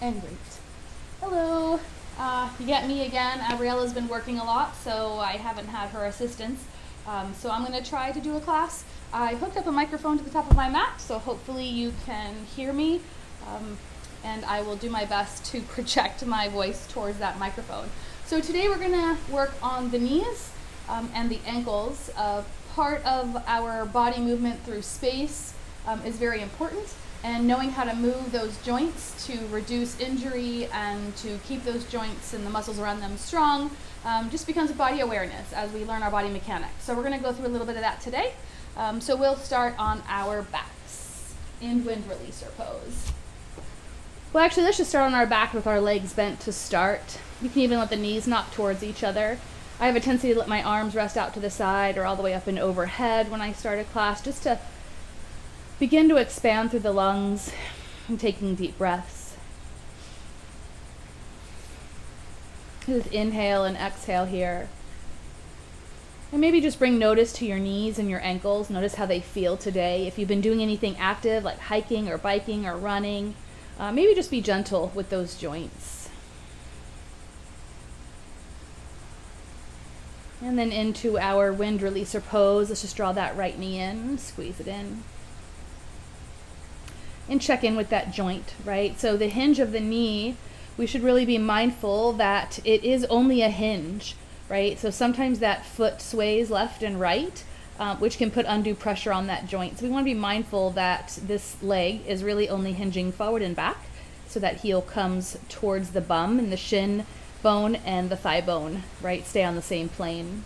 And great. Hello. You get me again. Abriella's been working a lot, so I haven't had her assistance. So I'm going to try to do a class. I hooked up a microphone to the top of my Mac, so hopefully you can hear me. And I will do my best to project my voice towards that microphone. So today we're going to work on the knees and the ankles. Part of our body movement through space is very important. And knowing how to move those joints to reduce injury and to keep those joints and the muscles around them strong just becomes a body awareness as we learn our body mechanics. So we're going to go through a little bit of that today. So we'll start on our backs in wind releaser pose. Well, actually, let's just start on our back with our legs bent to start. You can even let the knees knock towards each other. I have a tendency to let my arms rest out to the side or all the way up and overhead when I start a class, just to begin to expand through the lungs and taking deep breaths. Just inhale and exhale here. And maybe just bring notice to your knees and your ankles. Notice how they feel today. If you've been doing anything active like hiking or biking or running, maybe just be gentle with those joints. And then into our wind releaser pose. Let's just draw that right knee in, squeeze it in. And check in with that joint, right? So the hinge of the knee, we should really be mindful that it is only a hinge, right? So sometimes that foot sways left and right, which can put undue pressure on that joint. So we want to be mindful that this leg is really only hinging forward and back, so that heel comes towards the bum and the shin bone and the thigh bone, right? Stay on the same plane.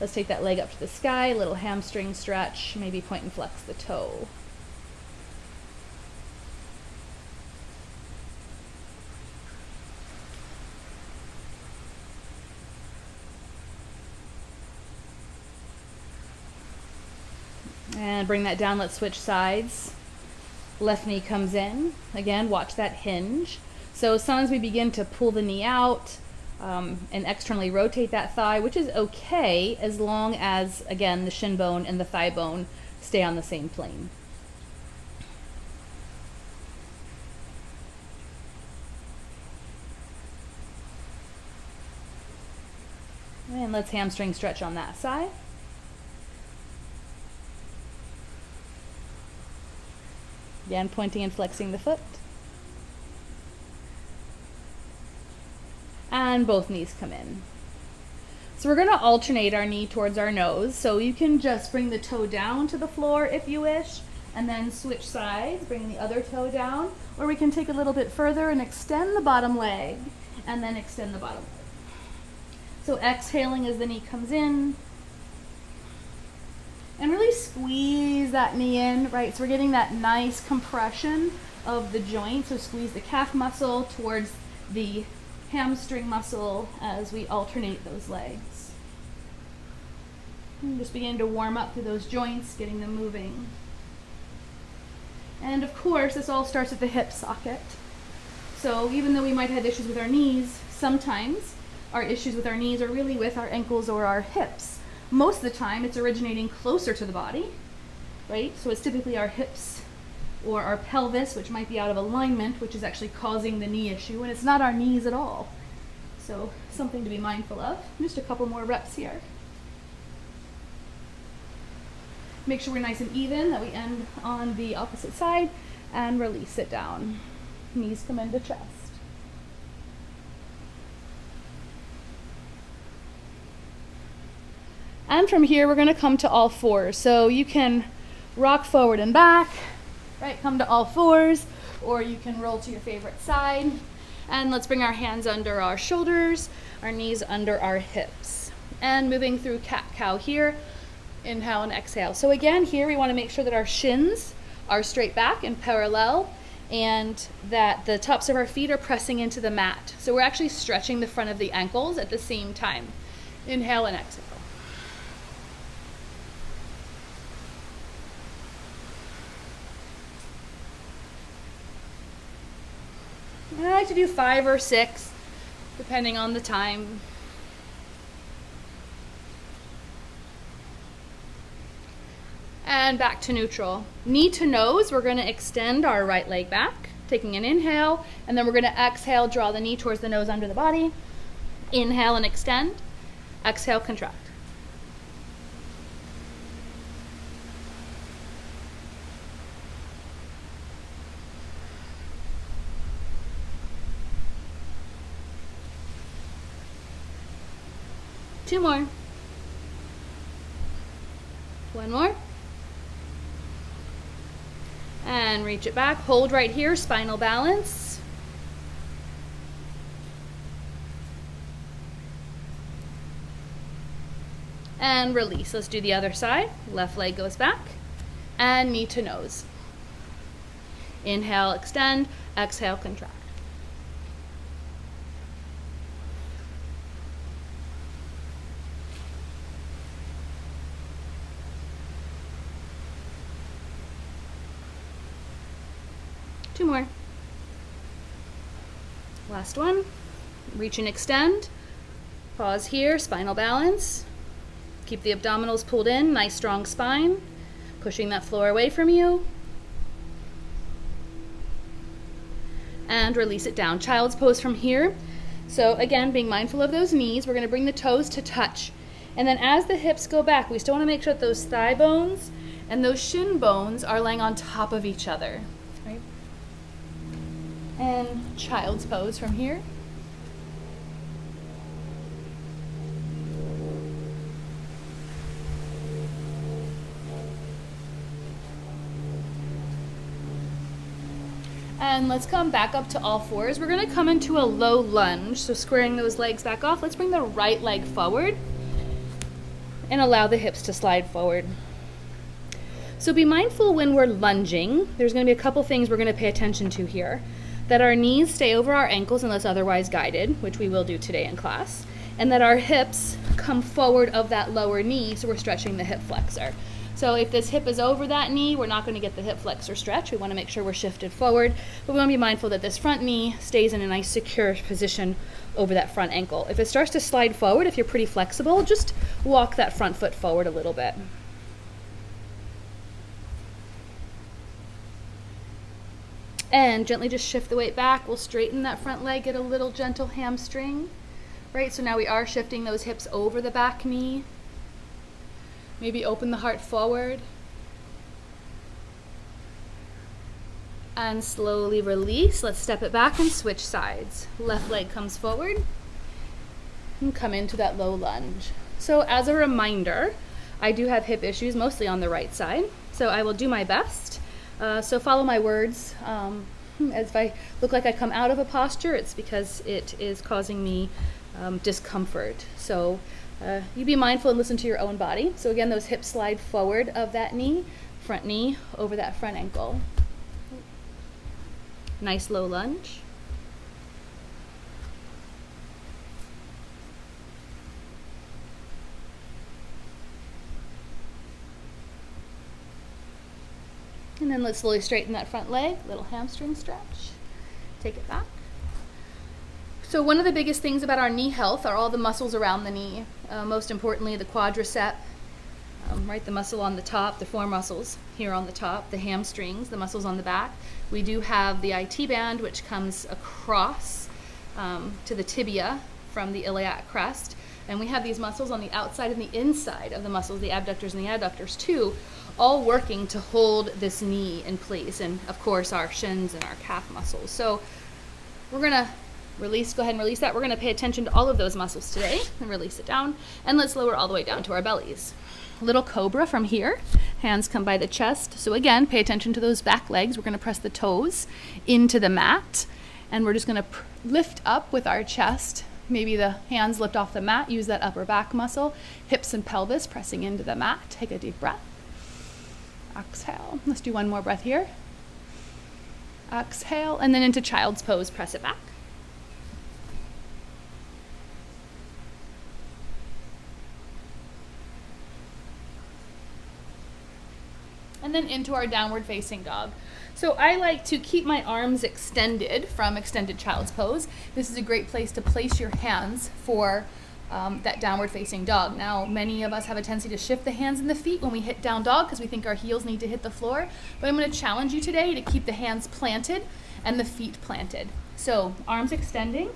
Let's take that leg up to the sky, a little hamstring stretch, maybe point and flex the toe. And bring that down, let's switch sides. Left knee comes in. Again, watch that hinge. So sometimes we begin to pull the knee out and externally rotate that thigh, which is okay as long as, again, the shin bone and the thigh bone stay on the same plane. And let's hamstring stretch on that side. Again, pointing and flexing the foot. And both knees come in. So we're going to alternate our knee towards our nose. So you can just bring the toe down to the floor if you wish, and then switch sides, bring the other toe down. Or we can take a little bit further and extend the bottom leg, and then extend the bottom leg. So exhaling as the knee comes in. And really squeeze that knee in, right? So we're getting that nice compression of the joint. So squeeze the calf muscle towards the hamstring muscle as we alternate those legs. And just begin to warm up through those joints, getting them moving. And of course, this all starts at the hip socket. So even though we might have issues with our knees, sometimes our issues with our knees are really with our ankles or our hips. Most of the time, it's originating closer to the body, right? So it's typically our hips or our pelvis, which might be out of alignment, which is actually causing the knee issue, and it's not our knees at all. So something to be mindful of. Just a couple more reps here. Make sure we're nice and even, that we end on the opposite side, and release it down. Knees come into chest. And from here, we're going to come to all fours. So you can rock forward and back, right? Come to all fours, or you can roll to your favorite side. And let's bring our hands under our shoulders, our knees under our hips. And moving through cat-cow here, inhale and exhale. So again, here we want to make sure that our shins are straight back and parallel, and that the tops of our feet are pressing into the mat. So we're actually stretching the front of the ankles at the same time. Inhale and exhale. And I like to do 5 or 6, depending on the time. And back to neutral. Knee to nose, we're going to extend our right leg back. taking an inhale, and then we're gonna exhale, draw the knee towards the nose under the body. Inhale and extend, exhale, contract. Two more. One more. And reach it back. Hold right here, spinal balance. And release. Let's do the other side. Left leg goes back. And knee to nose. Inhale, extend. Exhale, contract. Two more. Last one. Reach and extend. Pause here, spinal balance. Keep the abdominals pulled in, nice strong spine. Pushing that floor away from you. And release it down. Child's pose from here. So again, being mindful of those knees, we're gonna bring the toes to touch. And then as the hips go back, we still wanna make sure that those thigh bones and those shin bones are laying on top of each other, right? And child's pose from here. And let's come back up to all fours. We're gonna come into a low lunge. So squaring those legs back off. Let's bring the right leg forward and allow the hips to slide forward. So be mindful when we're lunging. There's gonna be a couple things we're gonna pay attention to here. That our knees stay over our ankles unless otherwise guided, which we will do today in class, and that our hips come forward of that lower knee, so we're stretching the hip flexor. So if this hip is over that knee, we're not going to get the hip flexor stretch. We want to make sure we're shifted forward, but we want to be mindful that this front knee stays in a nice secure position over that front ankle. If it starts to slide forward, if you're pretty flexible, just walk that front foot forward a little bit. And gently just shift the weight back. We'll straighten that front leg, get a little gentle hamstring. Right, so now we are shifting those hips over the back knee. Maybe open the heart forward. And slowly release. Let's step it back and switch sides. Left leg comes forward. And come into that low lunge. So as a reminder, I do have hip issues, mostly on the right side. So I will do my best. So follow my words. As if I look like I come out of a posture, it's because it is causing me discomfort. So you be mindful and listen to your own body. So again, those hips slide forward of that knee, front knee over that front ankle. Nice low lunge. And then let's slowly straighten that front leg, little hamstring stretch. Take it back. So one of the biggest things about our knee health are all the muscles around the knee. Most importantly, the quadricep, right, the muscle on the top, the four muscles here on the top, the hamstrings, the muscles on the back. We do have the IT band, which comes across to the tibia from the iliac crest. And we have these muscles on the outside and the inside of the muscles, the abductors and the adductors too, all working to hold this knee in place. And of course, our shins and our calf muscles. So we're gonna release, go ahead and release that. We're gonna pay attention to all of those muscles today and release it down. And let's lower all the way down to our bellies. Little cobra from here. Hands come by the chest. So again, pay attention to those back legs. We're gonna press the toes into the mat. And we're just gonna lift up with our chest. Maybe the hands lift off the mat, use that upper back muscle, hips and pelvis pressing into the mat. Take a deep breath. Exhale. Let's do one more breath here. Exhale, and then into child's pose, press it back. And then into our downward facing dog. So I like to keep my arms extended from extended child's pose. This is a great place to place your hands for that downward facing dog. Now, many of us have a tendency to shift the hands and the feet when we hit down dog because we think our heels need to hit the floor. But I'm going to challenge you today to keep the hands planted and the feet planted. So arms extending,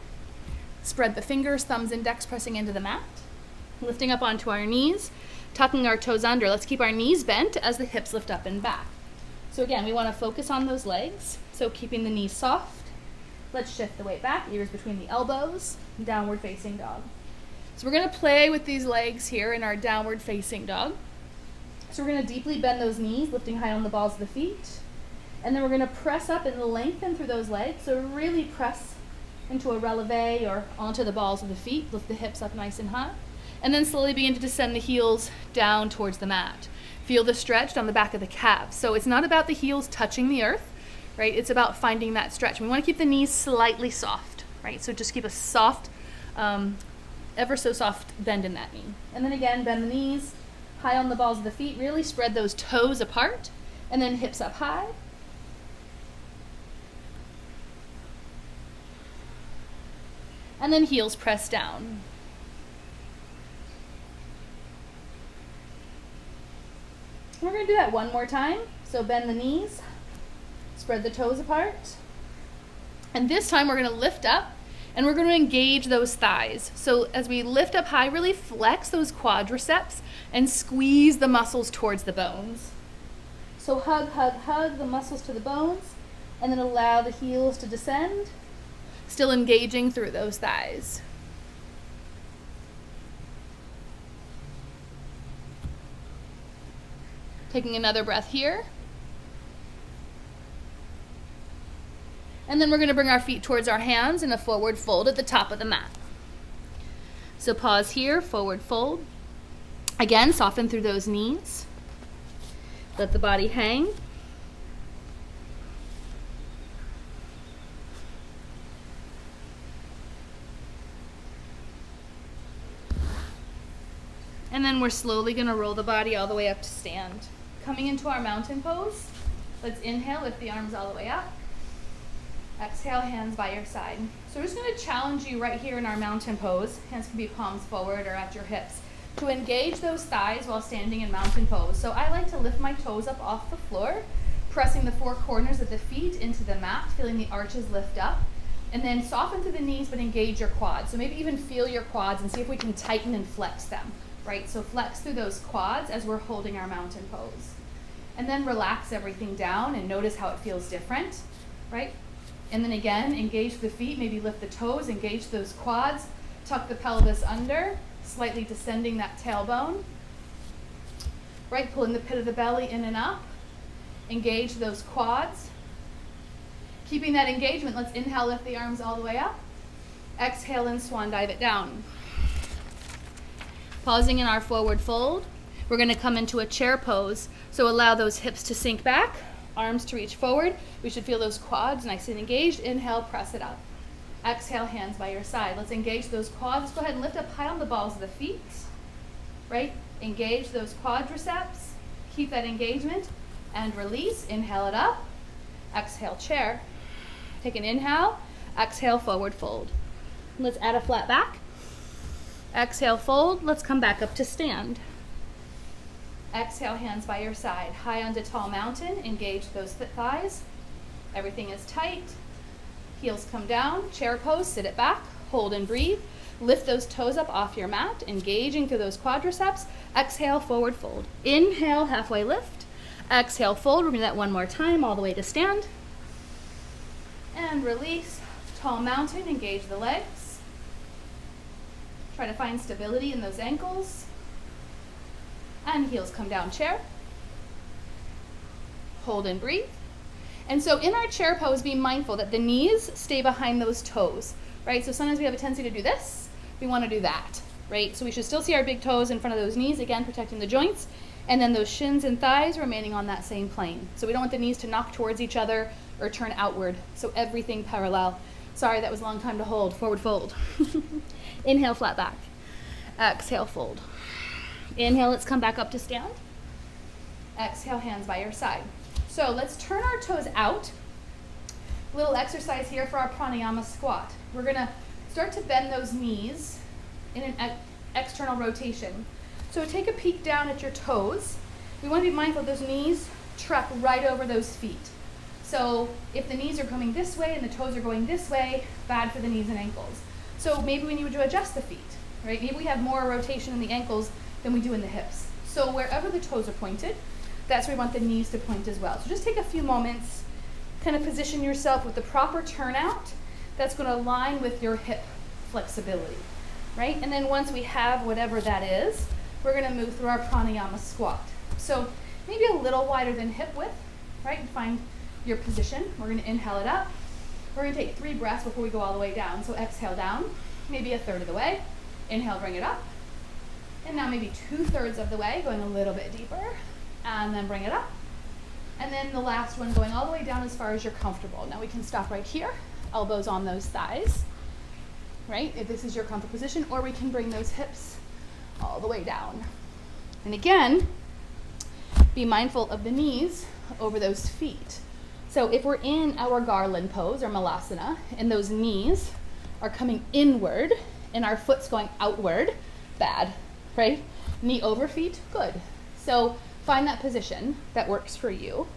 spread the fingers, thumbs, index pressing into the mat, lifting up onto our knees, tucking our toes under. Let's keep our knees bent as the hips lift up and back. So again, we want to focus on those legs. So keeping the knees soft. Let's shift the weight back, ears between the elbows, downward facing dog. So we're going to play with these legs here in our downward facing dog. So we're going to deeply bend those knees, lifting high on the balls of the feet. And then we're going to press up and lengthen through those legs. So really press into a releve or onto the balls of the feet. Lift the hips up nice and high. And then slowly begin to descend the heels down towards the mat. Feel the stretch on the back of the calves. So it's not about the heels touching the earth, right? It's about finding that stretch. We want to keep the knees slightly soft, right? So just keep a soft, ever so soft bend in that knee. And then again, bend the knees, high on the balls of the feet. Really spread those toes apart. And then hips up high. And then heels press down. We're going to do that one more time. So bend the knees, spread the toes apart. And this time we're going to lift up and we're going to engage those thighs. So as we lift up high, really flex those quadriceps and squeeze the muscles towards the bones. So hug, hug, hug the muscles to the bones and then allow the heels to descend. Still engaging through those thighs. Taking another breath here. And then we're going to bring our feet towards our hands in a forward fold at the top of the mat. So pause here, forward fold. Again, soften through those knees. Let the body hang. And then we're slowly going to roll the body all the way up to stand. Coming into our mountain pose, let's inhale, lift the arms all the way up. Exhale, hands by your side. So we're just going to challenge you right here in our mountain pose. Hands can be palms forward or at your hips. To engage those thighs while standing in mountain pose. So I like to lift my toes up off the floor, pressing the four corners of the feet into the mat, feeling the arches lift up. And then soften through the knees, but engage your quads. So maybe even feel your quads and see if we can tighten and flex them. Right, so flex through those quads as we're holding our mountain pose. And then relax everything down and notice how it feels different, right? And then again, engage the feet, maybe lift the toes, engage those quads, tuck the pelvis under, slightly descending that tailbone, right? Pulling the pit of the belly in and up, engage those quads. Keeping that engagement, let's inhale, lift the arms all the way up. Exhale and swan dive it down. Pausing in our forward fold, we're going to come into a chair pose. So allow those hips to sink back, arms to reach forward. We should feel those quads nice and engaged. Inhale, press it up. Exhale, hands by your side. Let's engage those quads. Let's go ahead and lift up high on the balls of the feet. Right? Engage those quadriceps. Keep that engagement and release. Inhale it up. Exhale, chair. Take an inhale. Exhale, forward fold. Let's add a flat back. Exhale, fold. Let's come back up to stand. Exhale, hands by your side. High onto tall mountain. Engage those thighs. Everything is tight. Heels come down. Chair pose. Sit it back. Hold and breathe. Lift those toes up off your mat. Engaging through those quadriceps. Exhale, forward fold. Inhale, halfway lift. Exhale, fold. We're going to do that one more time all the way to stand. And release. Tall mountain. Engage the legs. Try to find stability in those ankles. And heels come down, chair. Hold and breathe. And so in our chair pose, be mindful that the knees stay behind those toes, right? So sometimes we have a tendency to do this. We want to do that, right? So we should still see our big toes in front of those knees, again, protecting the joints. And then those shins and thighs remaining on that same plane. So we don't want the knees to knock towards each other or turn outward. So everything parallel. Sorry, that was a long time to hold. Forward fold. Inhale, flat back. Exhale, fold. Inhale, let's come back up to stand. Exhale, hands by your side. So let's turn our toes out. Little exercise here for our pranayama squat. We're going to start to bend those knees in an external rotation. So take a peek down at your toes. We want to be mindful those knees truck right over those feet. So if the knees are coming this way and the toes are going this way, bad for the knees and ankles. So maybe we need to adjust the feet, right? Maybe we have more rotation in the ankles than we do in the hips. So wherever the toes are pointed, that's where we want the knees to point as well. So just take a few moments, kind of position yourself with the proper turnout that's going to align with your hip flexibility, right? And then once we have whatever that is, we're going to move through our pranayama squat. So maybe a little wider than hip width, right? Find your position. We're going to inhale it up. We're going to take 3 breaths before we go all the way down. So exhale down, maybe 1/3 of the way. Inhale, bring it up. And now maybe 2/3 of the way, going a little bit deeper. And then bring it up. And then the last one going all the way down as far as you're comfortable. Now we can stop right here, elbows on those thighs, right? If this is your comfort position, or we can bring those hips all the way down. And again, be mindful of the knees over those feet. So if we're in our garland pose or malasana and those knees are coming inward and our foot's going outward, bad, right? Knee over feet, good. So find that position that works for you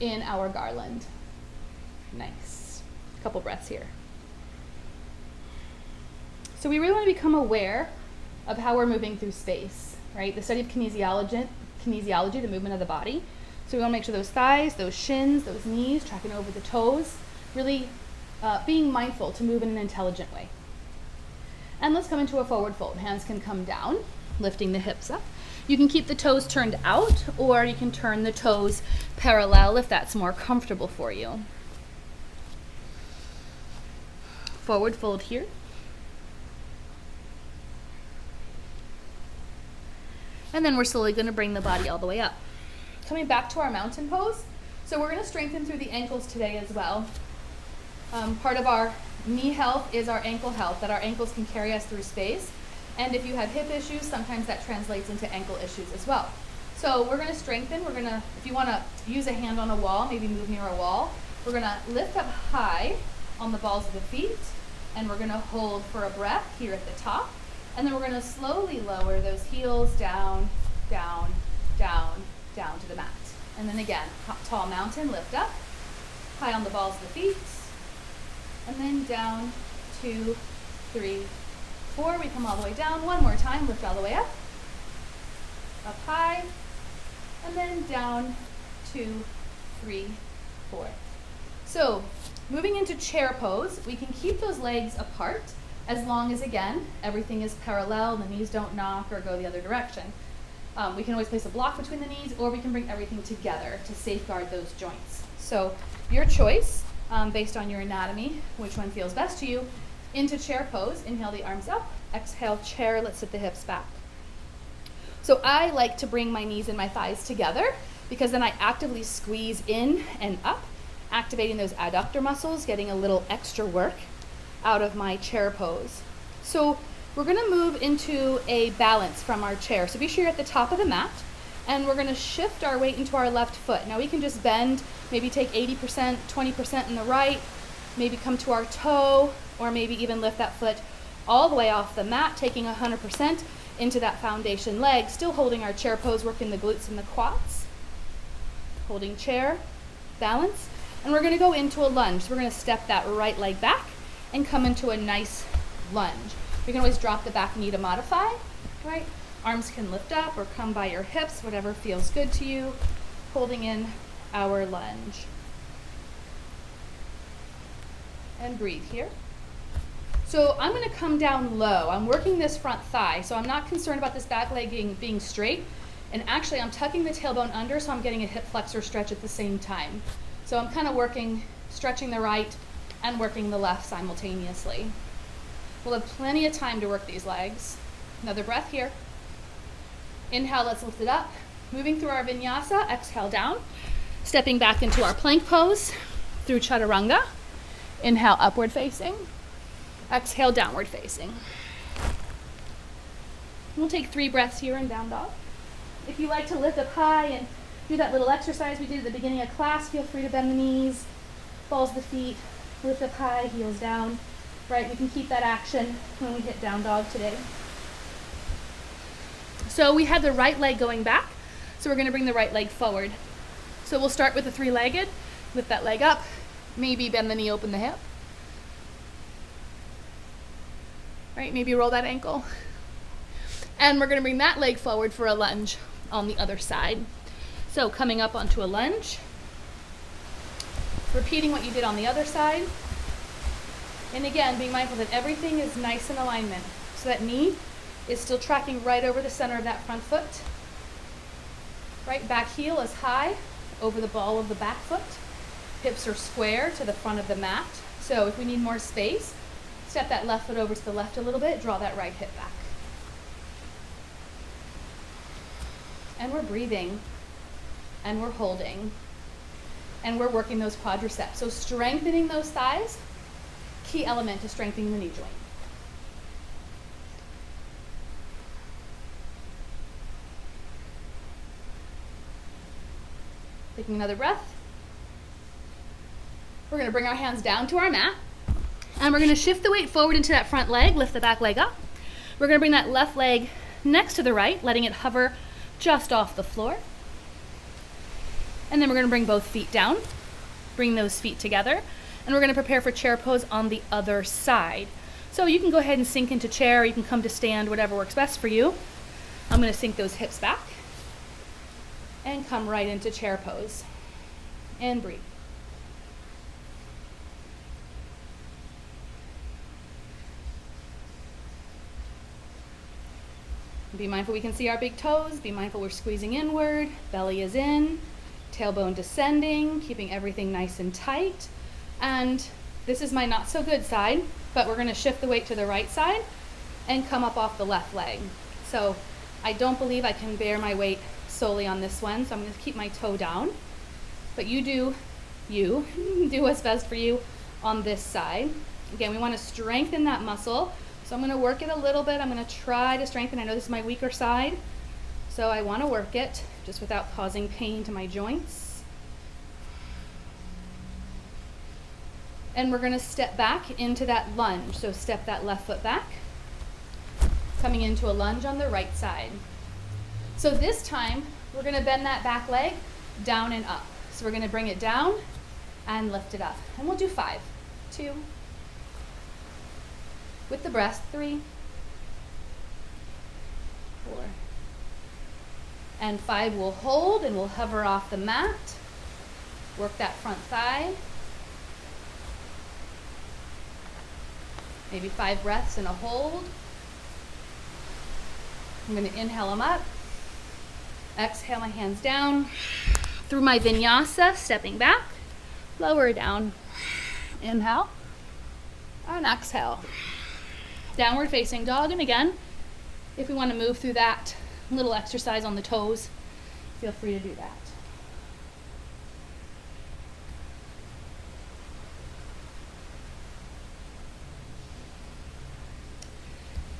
in our garland. Nice. A couple breaths here. So we really want to become aware of how we're moving through space, right? The study of kinesiology, the movement of the body. So we want to make sure those thighs, those shins, those knees, tracking over the toes, really being mindful to move in an intelligent way. And let's come into a forward fold. Hands can come down, lifting the hips up. You can keep the toes turned out, or you can turn the toes parallel if that's more comfortable for you. Forward fold here. And then we're slowly going to bring the body all the way up. Coming back to our mountain pose. So we're going to strengthen through the ankles today as well. Part of our knee health is our ankle health, that our ankles can carry us through space. And if you have hip issues, sometimes that translates into ankle issues as well. So we're going to strengthen. We're going to, if you want to use a hand on a wall, maybe move near a wall, we're going to lift up high on the balls of the feet, and we're going to hold for a breath here at the top. And then we're going to slowly lower those heels down, down, down, down to the mat. And then again, tall mountain, lift up, high on the balls of the feet, and then down, 2, 3, 4. We come all the way down. One more time, lift all the way up high, and then down, 2, 3, 4. So moving into chair pose, we can keep those legs apart as long as, again, everything is parallel, the knees don't knock or go the other direction. We can always place a block between the knees, or we can bring everything together to safeguard those joints. So your choice, based on your anatomy, which one feels best to you. Into chair pose, inhale the arms up, exhale chair, let's sit the hips back. So I like to bring my knees and my thighs together because then I actively squeeze in and up, activating those adductor muscles, getting a little extra work out of my chair pose. So we're going to move into a balance from our chair. So be sure you're at the top of the mat, and we're going to shift our weight into our left foot. Now we can just bend, maybe take 80%, 20% in the right, maybe come to our toe, or maybe even lift that foot all the way off the mat, taking 100% into that foundation leg, still holding our chair pose, working the glutes and the quads. Holding chair, balance, and we're going to go into a lunge. So we're going to step that right leg back and come into a nice lunge. You can always drop the back knee to modify, right? Arms can lift up or come by your hips, whatever feels good to you. Holding in our lunge. And breathe here. So I'm going to come down low. I'm working this front thigh, so I'm not concerned about this back leg being straight. And actually, I'm tucking the tailbone under, so I'm getting a hip flexor stretch at the same time. So I'm kind of working, stretching the right and working the left simultaneously. We'll have plenty of time to work these legs. Another breath here. Inhale, let's lift it up. Moving through our vinyasa, exhale down. Stepping back into our plank pose through chaturanga. Inhale, upward facing. Exhale, downward facing. We'll take 3 breaths here in down dog. If you like to lift up high and do that little exercise we did at the beginning of class, feel free to bend the knees, balls of the feet, lift up high, heels down. right? We can keep that action when we hit down dog today. So we have the right leg going back, so we're going to bring the right leg forward. So we'll start with the three-legged, lift that leg up, maybe bend the knee, open the hip. Right, maybe roll that ankle. And we're going to bring that leg forward for a lunge on the other side. So coming up onto a lunge, repeating what you did on the other side. And again, being mindful that everything is nice in alignment. So that knee is still tracking right over the center of that front foot. Right, back heel is high over the ball of the back foot. Hips are square to the front of the mat. So if we need more space, step that left foot over to the left a little bit, draw that right hip back. And we're breathing, and we're holding, and we're working those quadriceps. So strengthening those thighs, key element to strengthening the knee joint. Taking another breath. We're going to bring our hands down to our mat, and we're going to shift the weight forward into that front leg, lift the back leg up. We're going to bring that left leg next to the right, letting it hover just off the floor. And then we're going to bring both feet down, bring those feet together, and we're going to prepare for chair pose on the other side. So you can go ahead and sink into chair, or you can come to stand, whatever works best for you. I'm going to sink those hips back and come right into chair pose and breathe. Be mindful we can see our big toes. Be mindful we're squeezing inward. Belly is in. Tailbone descending. Keeping everything nice and tight. And this is my not so good side, but we're going to shift the weight to the right side and come up off the left leg. So I don't believe I can bear my weight solely on this one, so I'm going to keep my toe down. But you do what's best for you on this side. Again, we want to strengthen that muscle. So I'm going to work it a little bit. I'm going to try to strengthen. I know this is my weaker side, so I want to work it just without causing pain to my joints. And we're going to step back into that lunge. So step that left foot back, coming into a lunge on the right side. So this time, we're going to bend that back leg down and up. So we're going to bring it down and lift it up. And we'll do 5, 2, with the breath, 3, 4, and 5. We'll hold and we'll hover off the mat. Work that front thigh. Maybe 5 breaths and a hold. I'm going to inhale them up. Exhale my hands down through my vinyasa, stepping back, lower down. Inhale and exhale. Downward facing dog, and again, if we want to move through that little exercise on the toes, feel free to do that.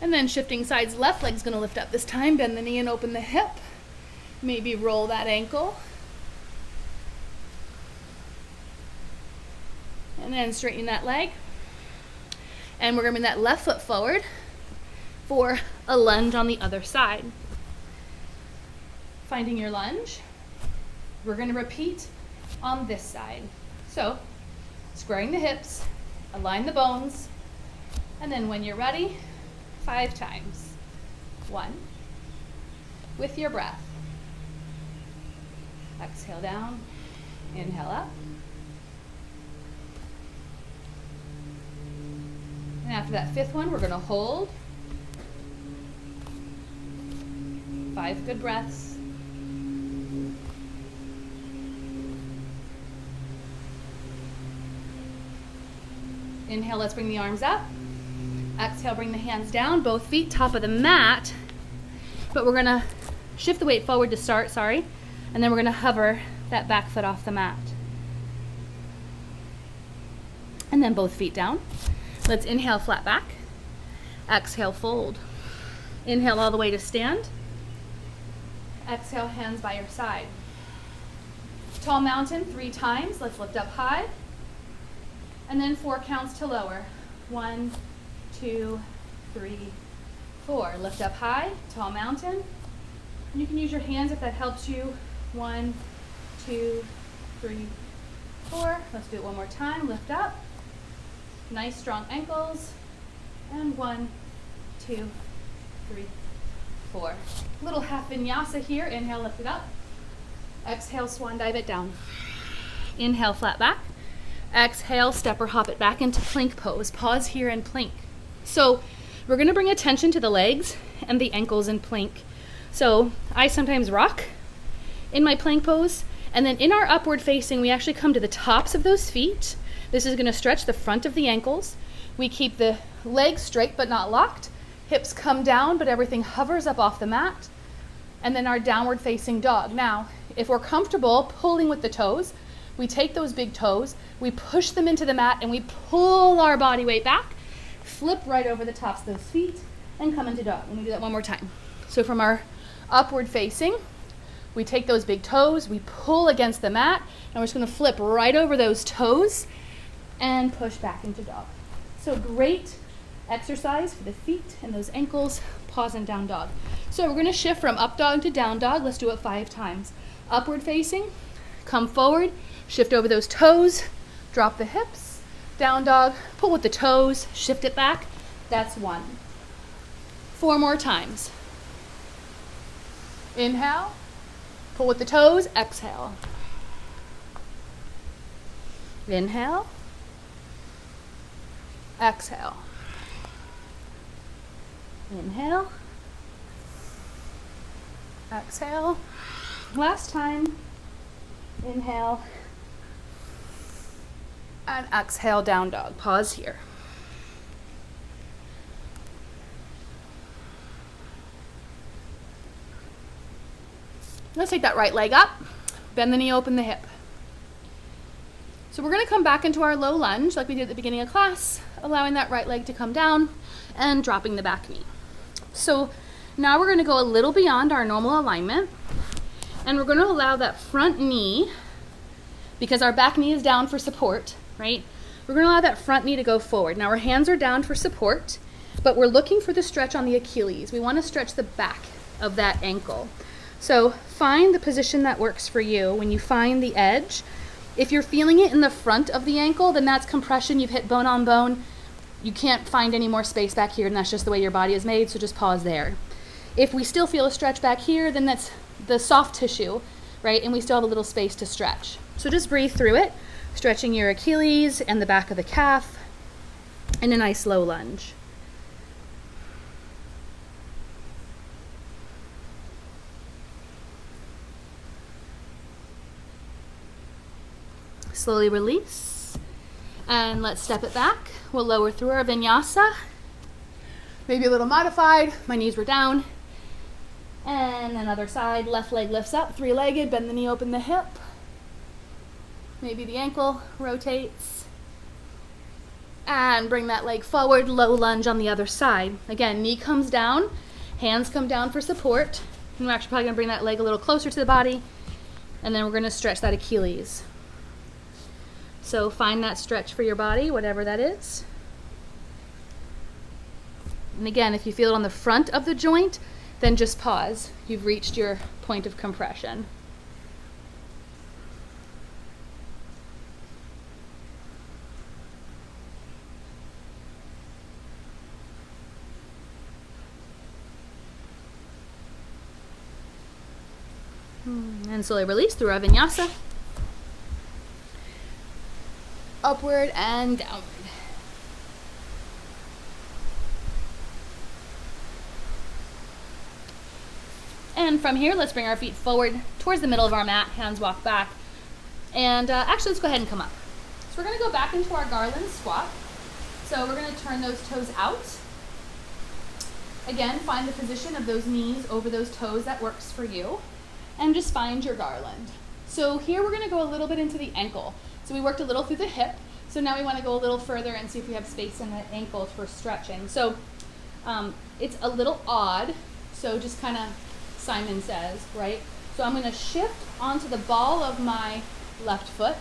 And then shifting sides, left leg's going to lift up this time, bend the knee and open the hip. Maybe roll that ankle. And then straighten that leg. And we're going to bring that left foot forward for a lunge on the other side. Finding your lunge, we're going to repeat on this side. So, squaring the hips, align the bones, and then when you're ready, 5 times. 1, with your breath. Exhale down, inhale up. And after that 5th one, we're going to hold. 5 good breaths. Inhale, let's bring the arms up. Exhale, bring the hands down, both feet top of the mat. But we're going to shift the weight forward to start, and then we're going to hover that back foot off the mat. And then both feet down. Let's inhale, flat back. Exhale, fold. Inhale all the way to stand. Exhale, hands by your side. Tall mountain 3 times. Let's lift up high. And then 4 counts to lower. 1, 2, 3, 4. Lift up high, tall mountain. You can use your hands if that helps you. 1, 2, 3, 4. Let's do it one more time. Lift up. Nice strong ankles. And 1, 2, 3, 4. Little half vinyasa here. Inhale, lift it up. Exhale, swan dive it down. Inhale, flat back. Exhale, step or hop it back into plank pose. Pause here and plank. So we're going to bring attention to the legs and the ankles in plank. So I sometimes rock in my plank pose, and then in our upward facing, we actually come to the tops of those feet. This is going to stretch the front of the ankles. We keep the legs straight but not locked. Hips come down, but everything hovers up off the mat. And then our downward facing dog. Now, if we're comfortable pulling with the toes, we take those big toes, we push them into the mat, and we pull our body weight back, flip right over the tops of those feet, and come into dog. Let me do that one more time. So from our upward facing, we take those big toes, we pull against the mat, and we're just going to flip right over those toes and push back into dog. So great exercise for the feet and those ankles. Pause and down dog. So we're going to shift from up dog to down dog. Let's do it 5 times. Upward facing, come forward, shift over those toes, drop the hips, down dog, pull with the toes, shift it back. That's 1. 4 more times. Inhale, pull with the toes, exhale. Inhale, exhale. Inhale, exhale. Last time. Inhale, and exhale, down dog. Pause here. Let's take that right leg up, bend the knee, open the hip. So we're going to come back into our low lunge like we did at the beginning of class, allowing that right leg to come down and dropping the back knee. So now we're going to go a little beyond our normal alignment, and we're going to allow that front knee, because our back knee is down for support, right? We're going to allow that front knee to go forward. Now our hands are down for support, but we're looking for the stretch on the Achilles. We want to stretch the back of that ankle. So find the position that works for you. When you find the edge, if you're feeling it in the front of the ankle, then that's compression. You've hit bone on bone. You can't find any more space back here, and that's just the way your body is made, so just pause there. If we still feel a stretch back here, then that's the soft tissue, right? And we still have a little space to stretch. So just breathe through it, stretching your Achilles and the back of the calf in a nice low lunge. Slowly release, and let's step it back. We'll lower through our vinyasa, maybe a little modified. My knees were down. And another side, left leg lifts up, 3-legged, bend the knee, open the hip. Maybe the ankle rotates. And bring that leg forward, low lunge on the other side. Again, knee comes down, hands come down for support. And we're actually probably gonna bring that leg a little closer to the body, and then we're gonna stretch that Achilles. So find that stretch for your body, whatever that is. And again, if you feel it on the front of the joint, then just pause. You've reached your point of compression. And slowly release through our vinyasa. Upward and downward. And from here, let's bring our feet forward towards the middle of our mat, hands walk back. And actually, let's go ahead and come up. So we're gonna go back into our garland squat. So we're gonna turn those toes out. Again, find the position of those knees over those toes that works for you. And just find your garland. So here we're gonna go a little bit into the ankle. So we worked a little through the hip. So now we wanna go a little further and see if we have space in the ankle for stretching. So it's a little odd. So just kind of Simon says, right? So I'm gonna shift onto the ball of my left foot,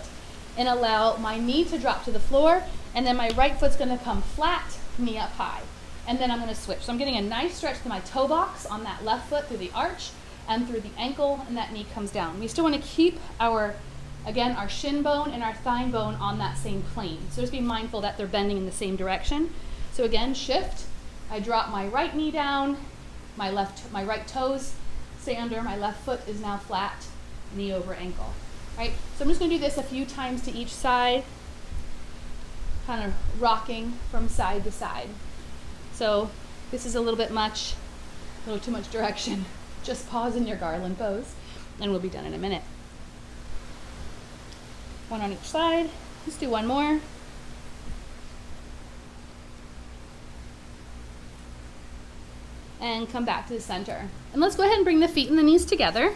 and allow my knee to drop to the floor, and then my right foot's gonna come flat, knee up high. And then I'm gonna switch. So I'm getting a nice stretch to my toe box on that left foot through the arch and through the ankle, and that knee comes down. We still wanna keep our shin bone and our thigh bone on that same plane. So just be mindful that they're bending in the same direction. So again, shift. I drop my right knee down, my right toes stay under, my left foot is now flat, knee over ankle. Right? So I'm just gonna do this a few times to each side, kind of rocking from side to side. So this is a little bit much, a little too much direction. Just pause in your garland pose, and we'll be done in a minute. One on each side. Let's do one more. And come back to the center. And let's go ahead and bring the feet and the knees together.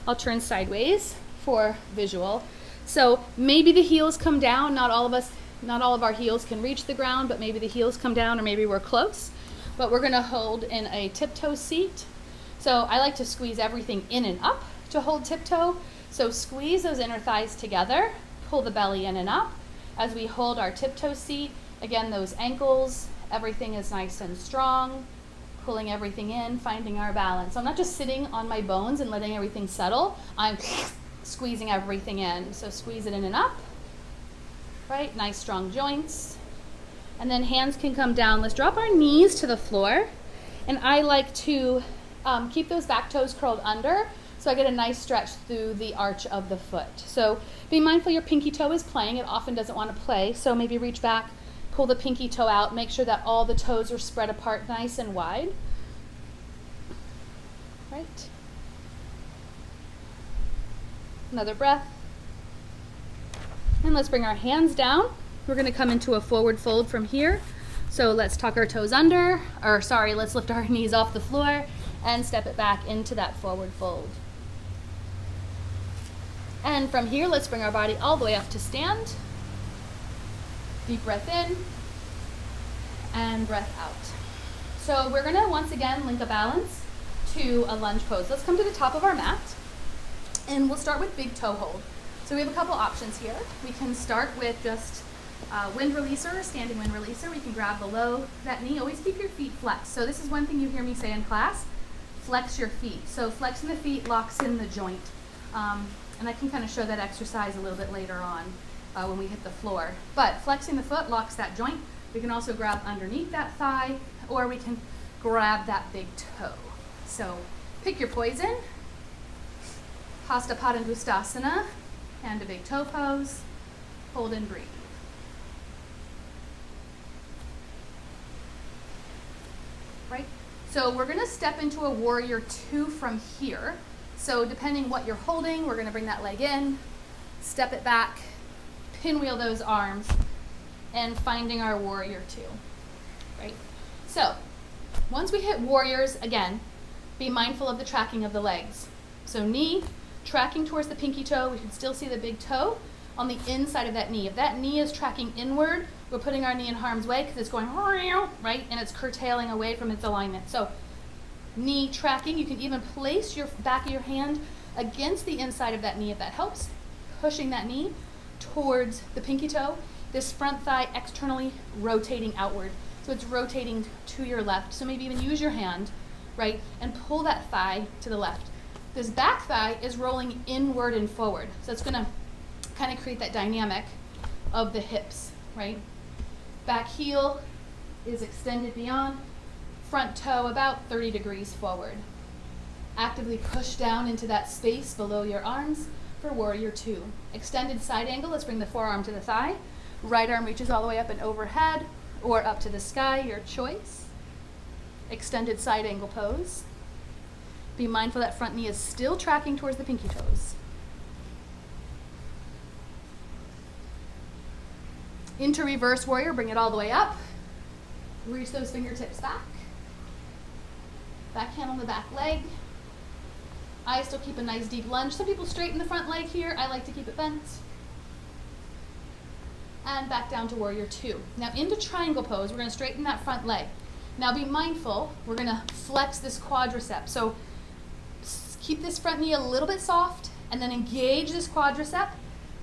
I'll turn sideways for visual. So maybe the heels come down. Not all of our heels can reach the ground, but maybe the heels come down, or maybe we're close. But we're gonna hold in a tiptoe seat. So I like to squeeze everything in and up to hold tiptoe. So squeeze those inner thighs together, pull the belly in and up. As we hold our tiptoe seat, again, those ankles, everything is nice and strong, pulling everything in, finding our balance. So I'm not just sitting on my bones and letting everything settle, I'm squeezing everything in. So squeeze it in and up, right? Nice strong joints. And then hands can come down. Let's drop our knees to the floor. And I like to keep those back toes curled under, so I get a nice stretch through the arch of the foot. So be mindful your pinky toe is playing. It often doesn't want to play, so maybe reach back, pull the pinky toe out, make sure that all the toes are spread apart nice and wide. Right. Another breath. And let's bring our hands down. We're going to come into a forward fold from here. So let's tuck our toes under, let's lift our knees off the floor and step it back into that forward fold. And from here, let's bring our body all the way up to stand. Deep breath in and breath out. So we're gonna once again link a balance to a lunge pose. Let's come to the top of our mat, and we'll start with big toe hold. So we have a couple options here. We can start with just wind releaser or standing wind releaser. We can grab below that knee. Always keep your feet flexed. So this is one thing you hear me say in class, flex your feet. So flexing the feet locks in the joint. And I can kind of show that exercise a little bit later on when we hit the floor. But flexing the foot locks that joint. We can also grab underneath that thigh, or we can grab that big toe. So pick your poison. Hasta Padangustasana, and a big toe pose. Hold and breathe. Right? So we're gonna step into a warrior two from here. So depending what you're holding, we're gonna bring that leg in, step it back, pinwheel those arms, and finding our warrior two, right? So once we hit warriors, again, be mindful of the tracking of the legs. So knee tracking towards the pinky toe. We can still see the big toe on the inside of that knee. If that knee is tracking inward, we're putting our knee in harm's way because it's going right, and it's curtailing away from its alignment. So knee tracking, you can even place your back of your hand against the inside of that knee if that helps, pushing that knee towards the pinky toe. This front thigh externally rotating outward. So it's rotating to your left. So maybe even use your hand, right, and pull that thigh to the left. This back thigh is rolling inward and forward. So it's gonna kind of create that dynamic of the hips, right? Back heel is extended beyond, front toe about 30 degrees forward. Actively push down into that space below your arms for warrior two. Extended side angle, let's bring the forearm to the thigh. Right arm reaches all the way up and overhead or up to the sky, your choice. Extended side angle pose. Be mindful that front knee is still tracking towards the pinky toes. Into reverse warrior, bring it all the way up. Reach those fingertips back. Back hand on the back leg. I still keep a nice deep lunge. Some people straighten the front leg here. I like to keep it bent. And back down to warrior two. Now into triangle pose, we're gonna straighten that front leg. Now be mindful, we're gonna flex this quadricep. So keep this front knee a little bit soft and then engage this quadricep.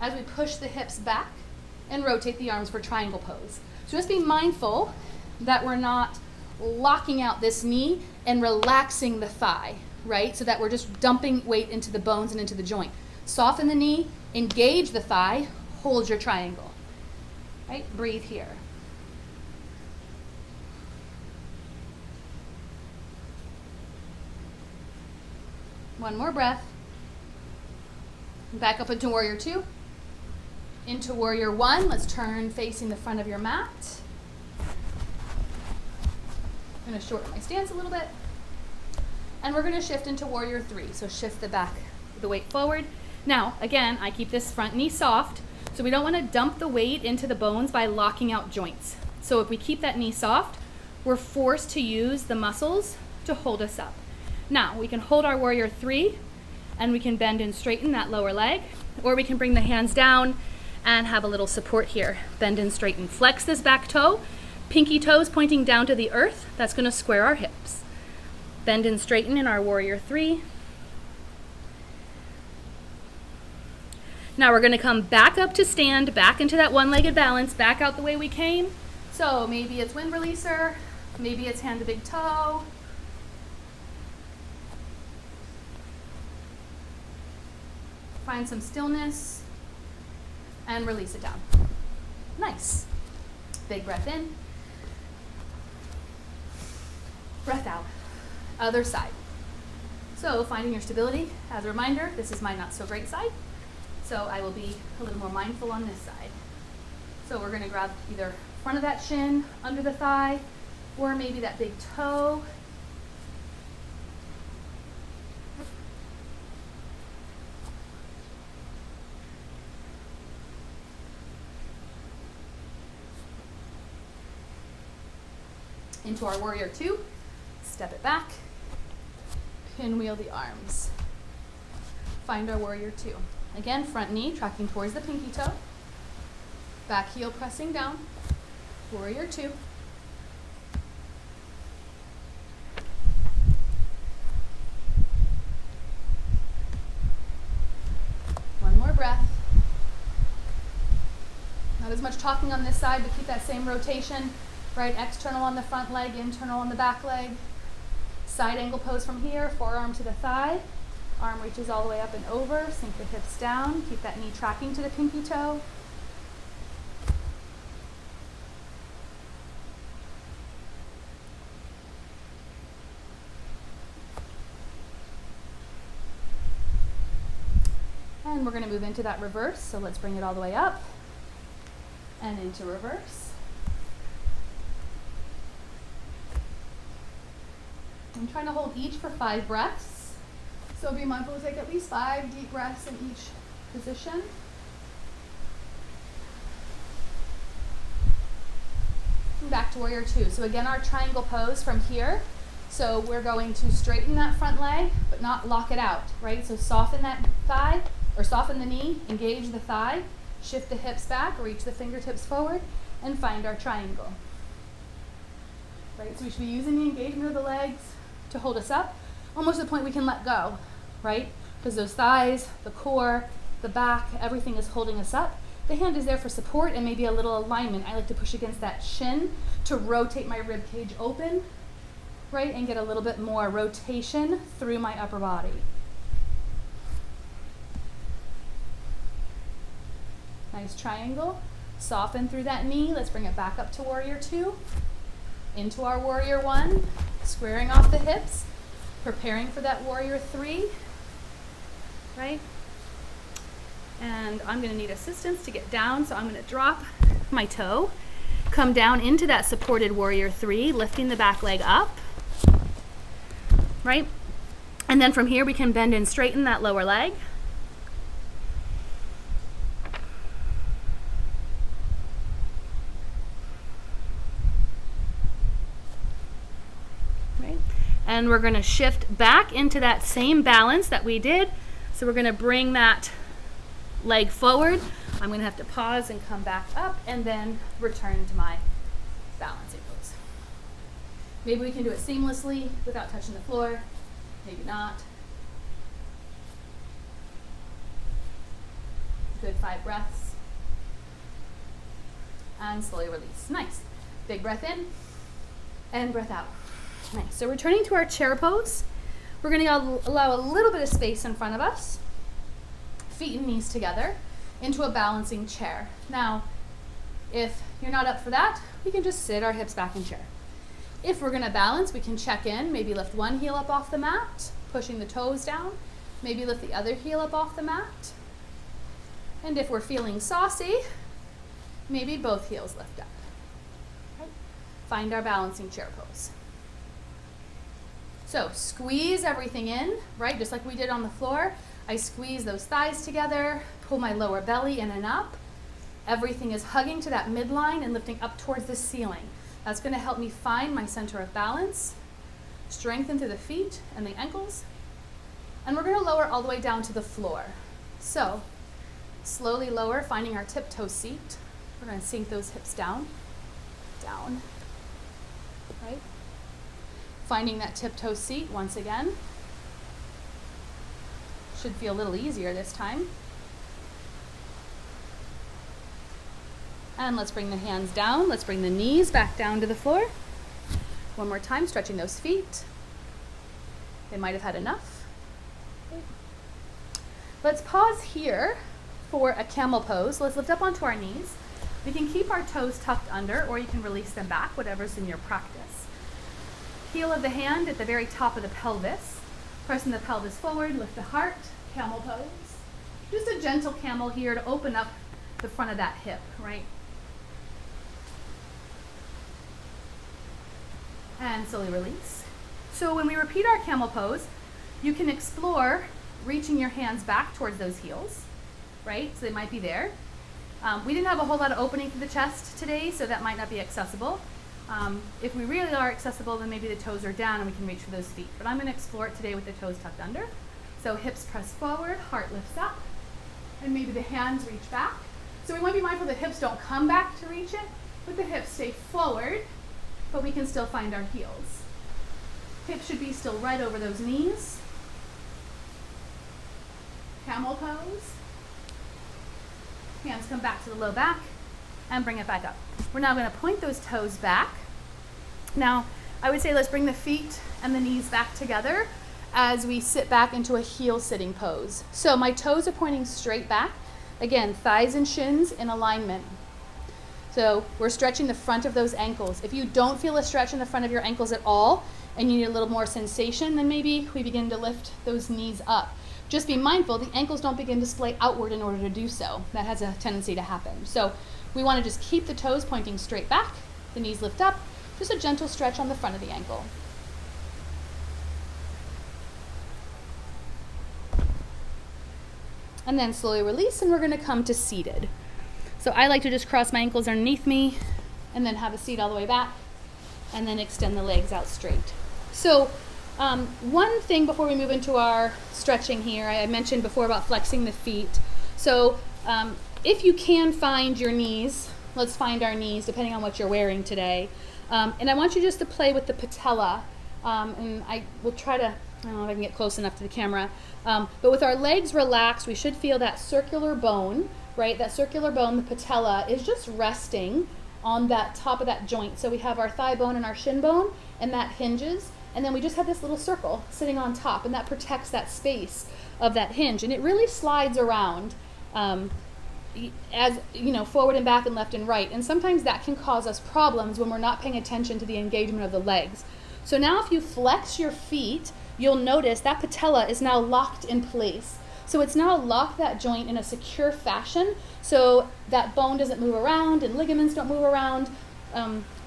as we push the hips back and rotate the arms for triangle pose. So just be mindful that we're not locking out this knee and relaxing the thigh, right? So that we're just dumping weight into the bones and into the joint. Soften the knee, engage the thigh, hold your triangle, right? Breathe here. One more breath. Back up into warrior two. Into warrior one. Let's turn facing the front of your mat. I'm going to shorten my stance a little bit. And we're going to shift into warrior three. So shift the weight forward. Now, again, I keep this front knee soft. So we don't want to dump the weight into the bones by locking out joints. So if we keep that knee soft, we're forced to use the muscles to hold us up. Now, we can hold our warrior three and we can bend and straighten that lower leg, or we can bring the hands down and have a little support here. Bend and straighten. Flex this back toe, pinky toes pointing down to the earth. That's going to square our hips. Bend and straighten in our warrior three. Now we're going to come back up to stand, back into that one-legged balance, back out the way we came. So maybe it's wind releaser, maybe it's hand to big toe. Find some stillness and release it down. Nice. Big breath in. Breath out. Other side. So finding your stability. As a reminder, this is my not so great side. So I will be a little more mindful on this side. So we're going to grab either front of that shin, under the thigh, or maybe that big toe. Into our warrior two, step it back, pinwheel the arms. Find our warrior two. Again, front knee tracking towards the pinky toe, back heel pressing down, warrior two. One more breath. Not as much talking on this side, but keep that same rotation. Right, external on the front leg, internal on the back leg. Side angle pose from here, forearm to the thigh. Arm reaches all the way up and over, sink the hips down, keep that knee tracking to the pinky toe. And we're going to move into that reverse, so let's bring it all the way up and into reverse. I'm trying to hold each for 5 breaths. So be mindful to take at least 5 deep breaths in each position. And back to warrior two. So again, our triangle pose from here. So we're going to straighten that front leg, but not lock it out, right? So soften that thigh, or soften the knee, engage the thigh, shift the hips back, reach the fingertips forward, and find our triangle. Right, so we should be using the engagement of the legs to hold us up, almost to the point we can let go, right? Because those thighs, the core, the back, everything is holding us up. The hand is there for support and maybe a little alignment. I like to push against that shin to rotate my rib cage open, right? And get a little bit more rotation through my upper body. Nice triangle. Soften through that knee. Let's bring it back up to warrior two. Into our warrior one, squaring off the hips, preparing for that warrior three, right? And I'm going to need assistance to get down, so I'm going to drop my toe, come down into that supported warrior three, lifting the back leg up, right? And then from here we can bend and straighten that lower leg. And we're going to shift back into that same balance that we did. So we're going to bring that leg forward. I'm going to have to pause and come back up and then return to my balancing pose. Maybe we can do it seamlessly without touching the floor. Maybe not. Good, 5 breaths. And slowly release. Nice. Big breath in and breath out. Nice. So returning to our chair pose, we're going to allow a little bit of space in front of us, feet and knees together, into a balancing chair. Now, if you're not up for that, we can just sit our hips back in chair. If we're going to balance, we can check in, maybe lift one heel up off the mat, pushing the toes down, maybe lift the other heel up off the mat. And if we're feeling saucy, maybe both heels lift up. Right. Find our balancing chair pose. So squeeze everything in, right, just like we did on the floor. I squeeze those thighs together, pull my lower belly in and up. Everything is hugging to that midline and lifting up towards the ceiling. That's going to help me find my center of balance, strengthen through the feet and the ankles. And we're going to lower all the way down to the floor. So slowly lower, finding our tiptoe seat. We're going to sink those hips down, down, right? Finding that tiptoe seat once again. Should feel a little easier this time. And let's bring the hands down. Let's bring the knees back down to the floor. One more time, stretching those feet. They might have had enough. Let's pause here for a camel pose. Let's lift up onto our knees. We can keep our toes tucked under, or you can release them back, whatever's in your practice. Heel of the hand at the very top of the pelvis. Pressing the pelvis forward, lift the heart, camel pose. Just a gentle camel here to open up the front of that hip, right? And slowly release. So when we repeat our camel pose, you can explore reaching your hands back towards those heels, right? So they might be there. We didn't have a whole lot of opening for the chest today, so that might not be accessible. If we really are accessible, then maybe the toes are down and we can reach for those feet. But I'm going to explore it today with the toes tucked under. So hips press forward, heart lifts up, and maybe the hands reach back. So we want to be mindful the hips don't come back to reach it, but the hips stay forward, but we can still find our heels. Hips should be still right over those knees. Camel pose. Hands come back to the low back and bring it back up. We're now going to point those toes back. Now, I would say let's bring the feet and the knees back together as we sit back into a heel sitting pose. So my toes are pointing straight back. Again, thighs and shins in alignment. So we're stretching the front of those ankles. If you don't feel a stretch in the front of your ankles at all and you need a little more sensation, then maybe we begin to lift those knees up. Just be mindful the ankles don't begin to splay outward in order to do so. That has a tendency to happen. So we want to just keep the toes pointing straight back, the knees lift up, just a gentle stretch on the front of the ankle. And then slowly release, and we're going to come to seated. So I like to just cross my ankles underneath me and then have a seat all the way back and then extend the legs out straight. So one thing before we move into our stretching here, I mentioned before about flexing the feet. So if you can find your knees, let's find our knees depending on what you're wearing today. And I want you just to play with the patella. And I will try to, I don't know if I can get close enough to the camera. But with our legs relaxed, we should feel that circular bone, right? That circular bone, the patella, is just resting on that top of that joint. So we have our thigh bone and our shin bone, and that hinges. And then we just have this little circle sitting on top, and that protects that space of that hinge. And it really slides around as, you know, forward and back and left and right. And sometimes that can cause us problems when we're not paying attention to the engagement of the legs. So now if you flex your feet, you'll notice that patella is now locked in place. So it's now locked that joint in a secure fashion so that bone doesn't move around and ligaments don't move around.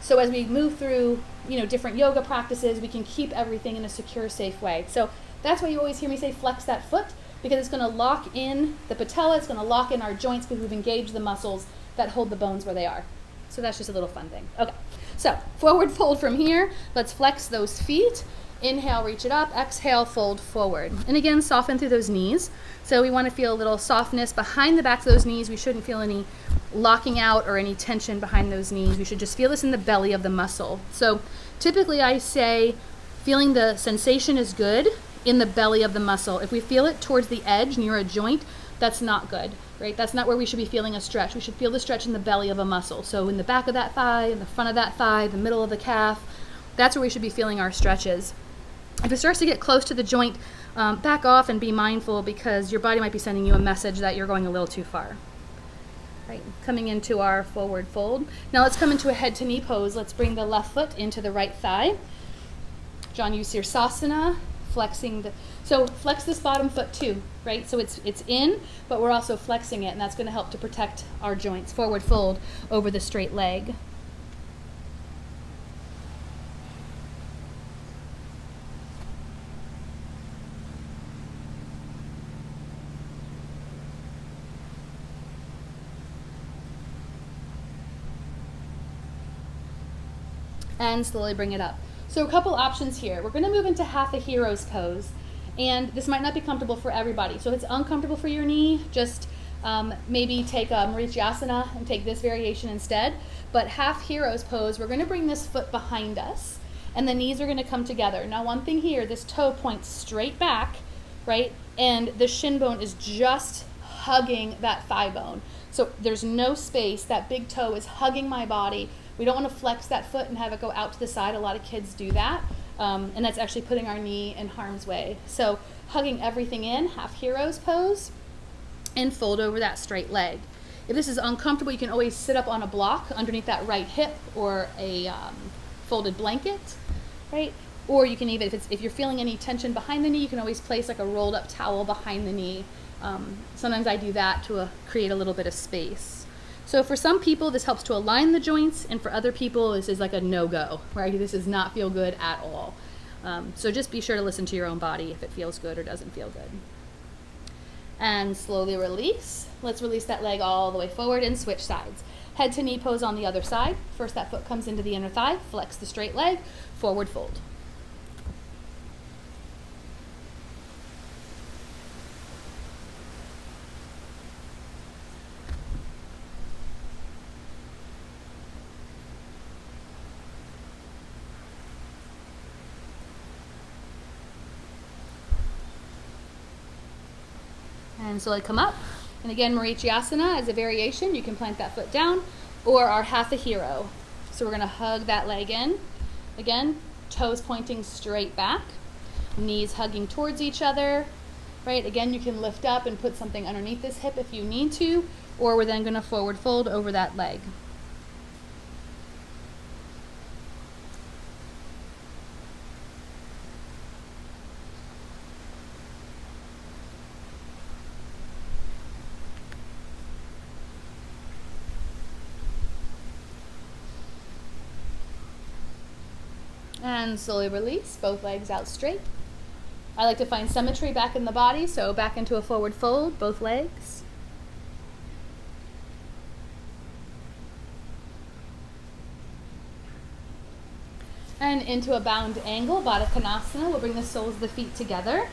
So as we move through, you know, different yoga practices, we can keep everything in a secure, safe way. So that's why you always hear me say flex that foot, because it's going to lock in the patella, it's going to lock in our joints because we've engaged the muscles that hold the bones where they are. So that's just a little fun thing. Okay, so forward fold from here. Let's flex those feet. Inhale, reach it up. Exhale, fold forward. And again, soften through those knees. So we want to feel a little softness behind the backs of those knees. We shouldn't feel any locking out or any tension behind those knees. We should just feel this in the belly of the muscle. So typically I say feeling the sensation is good in the belly of the muscle. If we feel it towards the edge near a joint, that's not good, right? That's not where we should be feeling a stretch. We should feel the stretch in the belly of a muscle. So in the back of that thigh, in the front of that thigh, the middle of the calf, that's where we should be feeling our stretches. If it starts to get close to the joint, back off and be mindful, because your body might be sending you a message that you're going a little too far. Right, coming into our forward fold. Now let's come into a head to knee pose. Let's bring the left foot into the right thigh. Janu Sirsasana, flexing so flex this bottom foot too, right? So it's in, but we're also flexing it, and that's going to help to protect our joints. Forward fold over the straight leg. And slowly bring it up. So a couple options here. We're going to move into half a hero's pose, and this might not be comfortable for everybody. So if it's uncomfortable for your knee, just maybe take a Marityasana and take this variation instead. But half hero's pose, we're going to bring this foot behind us, and the knees are going to come together. Now one thing here, this toe points straight back, right? And the shin bone is just hugging that thigh bone. So there's no space. That big toe is hugging my body. We don't want to flex that foot and have it go out to the side. A lot of kids do that, and that's actually putting our knee in harm's way. So hugging everything in, half hero's pose, and fold over that straight leg. If this is uncomfortable, you can always sit up on a block underneath that right hip, or a folded blanket, right? Or you can even, if you're feeling any tension behind the knee, you can always place like a rolled up towel behind the knee. Sometimes I do that to create a little bit of space. So for some people, this helps to align the joints, and for other people, this is like a no-go, right? This does not feel good at all. So just be sure to listen to your own body if it feels good or doesn't feel good. And slowly release. Let's release that leg all the way forward and switch sides. Head to knee pose on the other side. First, that foot comes into the inner thigh, flex the straight leg, forward fold. And slowly come up. And again, Marityasana as a variation. You can plant that foot down, or our half a hero. So we're going to hug that leg in. Again, toes pointing straight back, knees hugging towards each other, right? Again, you can lift up and put something underneath this hip if you need to, or we're then going to forward fold over that leg. And slowly release, both legs out straight. I like to find symmetry back in the body, so back into a forward fold, both legs. And into a bound angle, Baddha Konasana. We'll bring the soles of the feet together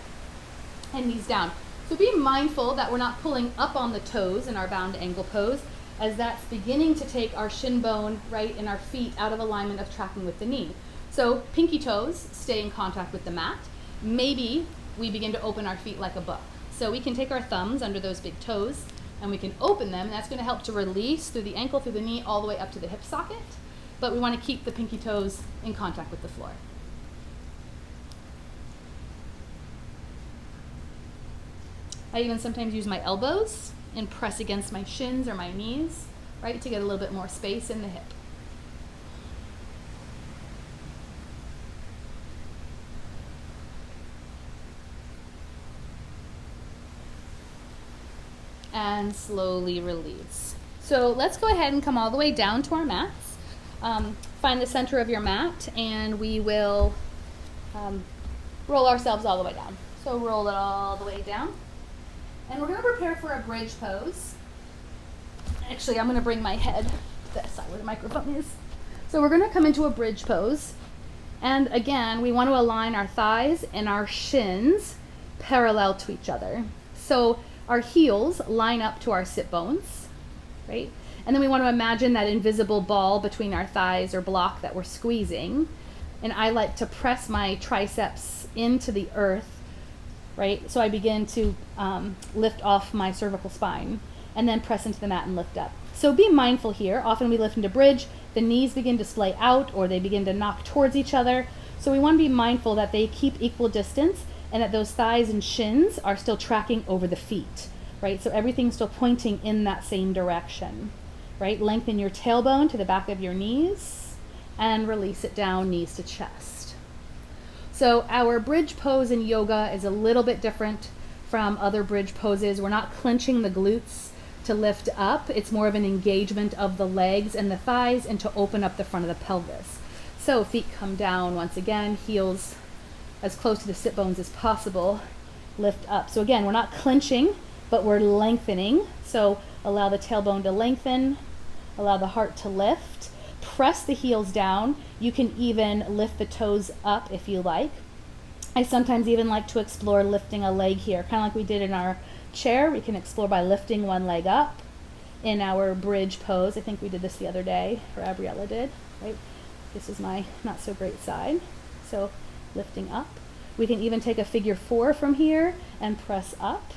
and knees down. So be mindful that we're not pulling up on the toes in our bound angle pose, as that's beginning to take our shin bone, right, and our feet out of alignment of tracking with the knee. So pinky toes stay in contact with the mat. Maybe we begin to open our feet like a book. So we can take our thumbs under those big toes and we can open them, and that's going to help to release through the ankle, through the knee, all the way up to the hip socket. But we want to keep the pinky toes in contact with the floor. I even sometimes use my elbows and press against my shins or my knees, right, to get a little bit more space in the hip. And slowly release. So let's go ahead and come all the way down to our mats. Find the center of your mat, and we will roll ourselves all the way down. So roll it all the way down. And we're going to prepare for a bridge pose. Actually, I'm going to bring my head to that side where the microphone is. So we're going to come into a bridge pose. And again, we want to align our thighs and our shins parallel to each other. So our heels line up to our sit bones, right? And then we want to imagine that invisible ball between our thighs or block that we're squeezing. And I like to press my triceps into the earth, right? So I begin to lift off my cervical spine and then press into the mat and lift up. So be mindful here. Often we lift into bridge, the knees begin to splay out or they begin to knock towards each other. So we want to be mindful that they keep equal distance and that those thighs and shins are still tracking over the feet, right? So everything's still pointing in that same direction, right? Lengthen your tailbone to the back of your knees and release it down, knees to chest. So our bridge pose in yoga is a little bit different from other bridge poses. We're not clenching the glutes to lift up. It's more of an engagement of the legs and the thighs and to open up the front of the pelvis. So feet come down once again, heels as close to the sit bones as possible, lift up. So again, we're not clenching, but we're lengthening. So allow the tailbone to lengthen, allow the heart to lift, press the heels down. You can even lift the toes up if you like. I sometimes even like to explore lifting a leg here, kind of like we did in our chair. We can explore by lifting one leg up in our bridge pose. I think we did this the other day, or Gabriella did, right? This is my not so great side. So lifting up. We can even take a figure 4 from here and press up.